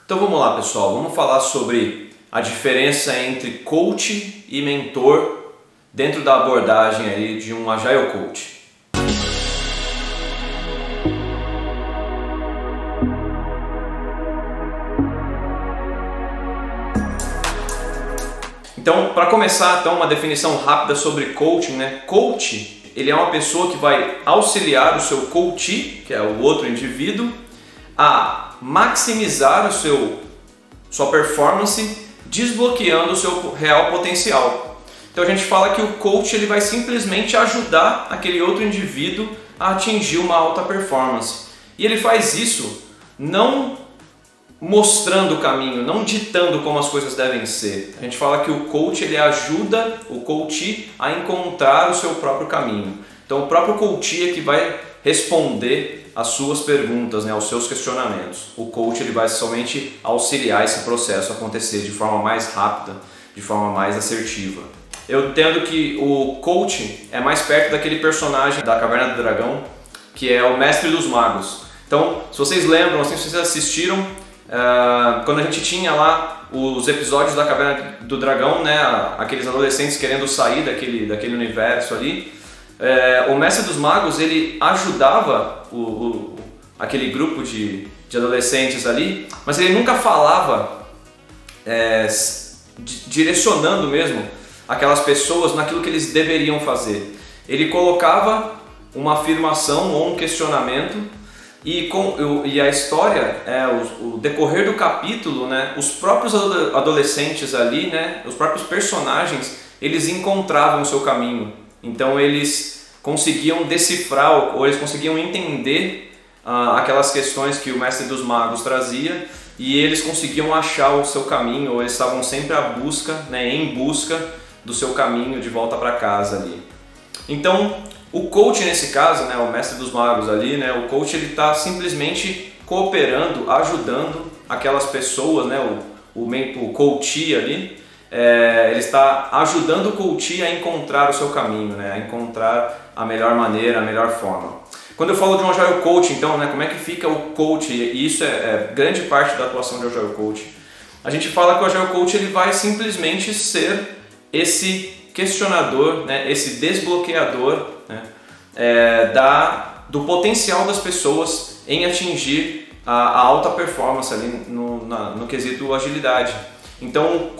Então vamos lá, pessoal, vamos falar sobre a diferença entre coach e mentor dentro da abordagem aí de um Agile Coach. Então, para começar, uma definição rápida sobre coaching, né? Coach, ele é uma pessoa que vai auxiliar o seu coachee, que é o outro indivíduo, a maximizar sua performance, desbloqueando o seu real potencial. Então a gente fala que o coach ele vai simplesmente ajudar aquele outro indivíduo a atingir uma alta performance. E ele faz isso não mostrando o caminho, não ditando como as coisas devem ser. A gente fala que o coach ele ajuda o coachee a encontrar o seu próprio caminho. Então o próprio coachee é que vai responder as suas perguntas, né, aos seus questionamentos. O coach ele vai somente auxiliar esse processo a acontecer de forma mais rápida, de forma mais assertiva. Eu entendo que o coach é mais perto daquele personagem da Caverna do Dragão, que é o Mestre dos Magos. Então, se vocês lembram, assim, se vocês assistiram, quando a gente tinha lá os episódios da Caverna do Dragão, né, aqueles adolescentes querendo sair daquele universo ali, o Mestre dos Magos ele ajudava aquele grupo de adolescentes ali, mas ele nunca falava direcionando mesmo aquelas pessoas naquilo que eles deveriam fazer. Ele colocava uma afirmação ou um questionamento e a história, o decorrer do capítulo, né, os próprios adolescentes ali, né, os próprios personagens, eles encontravam o seu caminho. Então eles conseguiam decifrar ou eles conseguiam entender aquelas questões que o Mestre dos Magos trazia e eles conseguiam achar o seu caminho, ou eles estavam sempre em busca do seu caminho de volta para casa ali. Então o coach nesse caso, né, o Mestre dos Magos ali, né, o coach ele está simplesmente cooperando, ajudando aquelas pessoas, né, o coachee ali, ele está ajudando o coachee a encontrar o seu caminho, né, a encontrar a melhor maneira, a melhor forma. Quando eu falo de um Agile Coach, então, né, como é que fica o coach? E isso é grande parte da atuação de Agile Coach. A gente fala que o Agile Coach ele vai simplesmente ser esse questionador, né, esse desbloqueador, né, do potencial das pessoas em atingir a alta performance ali no quesito agilidade. Então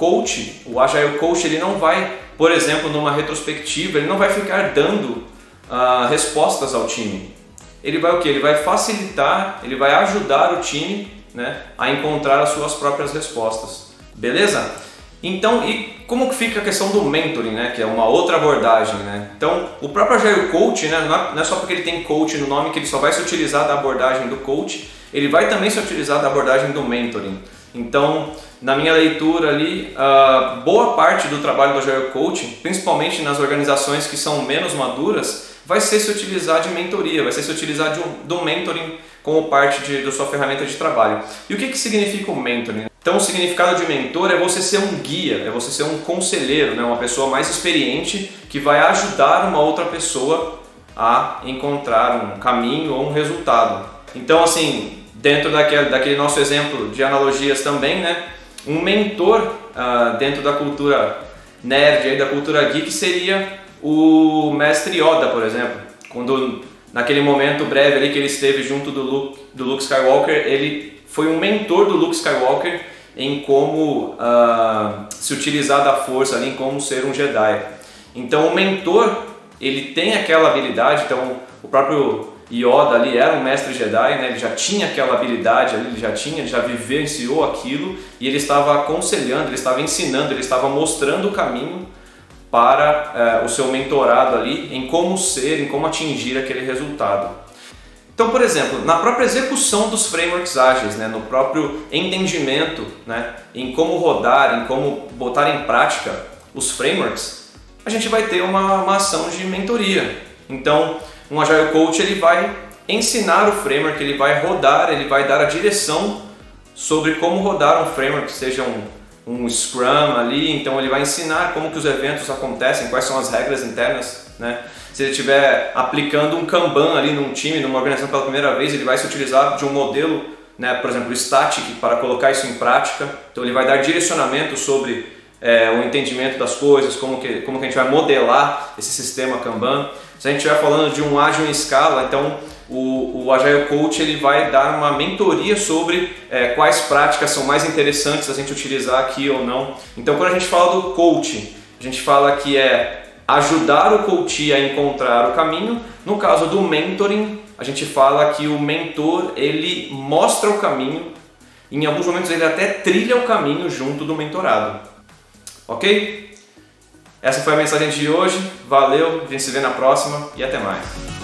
o Agile Coach ele não vai, por exemplo, numa retrospectiva, ele não vai ficar dando respostas ao time. Ele vai o quê? Ele vai facilitar, ele vai ajudar o time, né, a encontrar as suas próprias respostas. Beleza? Então, e como que fica a questão do mentoring, né, que é uma outra abordagem, né? Então, o próprio Agile Coach, né, não é só porque ele tem coach no nome que ele só vai se utilizar da abordagem do coach, ele vai também se utilizar da abordagem do mentoring. Então, na minha leitura ali, boa parte do trabalho do Agile Coach, principalmente nas organizações que são menos maduras, vai ser se utilizar de mentoria, vai ser se utilizar do mentoring como parte da sua ferramenta de trabalho. E o que significa o mentoring? Então o significado de mentor é você ser um guia, é você ser um conselheiro, né? Uma pessoa mais experiente que vai ajudar uma outra pessoa a encontrar um caminho ou um resultado. Então assim, dentro daquele nosso exemplo de analogias também, né? Um mentor dentro da cultura nerd, da cultura geek, seria o Mestre Yoda, por exemplo. Quando naquele momento breve ali que ele esteve junto do Luke Skywalker, ele foi um mentor do Luke Skywalker em como se utilizar da força, ali, em como ser um Jedi. Então o mentor, ele tem aquela habilidade, então o próprio Yoda ali era um mestre Jedi, né? Ele já tinha aquela habilidade ali, ele já vivenciou aquilo e ele estava aconselhando, ele estava ensinando, ele estava mostrando o caminho para o seu mentorado ali em como ser, em como atingir aquele resultado. Então, por exemplo, na própria execução dos frameworks ágeis, né, no próprio entendimento, né, em como rodar, em como botar em prática os frameworks, a gente vai ter uma ação de mentoria. Então, um Agile Coach ele vai ensinar o framework, ele vai rodar, ele vai dar a direção sobre como rodar um framework, seja um Scrum ali, então ele vai ensinar como que os eventos acontecem, quais são as regras internas, né? Se ele estiver aplicando um Kanban ali num time, numa organização pela primeira vez, ele vai se utilizar de um modelo né, por exemplo, o Static, para colocar isso em prática. Então ele vai dar direcionamento sobre o entendimento das coisas, como que a gente vai modelar esse sistema Kanban. Se a gente estiver falando de um ágil em escala, então o Agile Coach ele vai dar uma mentoria sobre quais práticas são mais interessantes a gente utilizar aqui ou não. Então quando a gente fala do coach, a gente fala que é ajudar o coach a encontrar o caminho. No caso do mentoring, a gente fala que o mentor ele mostra o caminho, em alguns momentos ele até trilha o caminho junto do mentorado. Ok? Essa foi a mensagem de hoje, valeu, a gente se vê na próxima e até mais.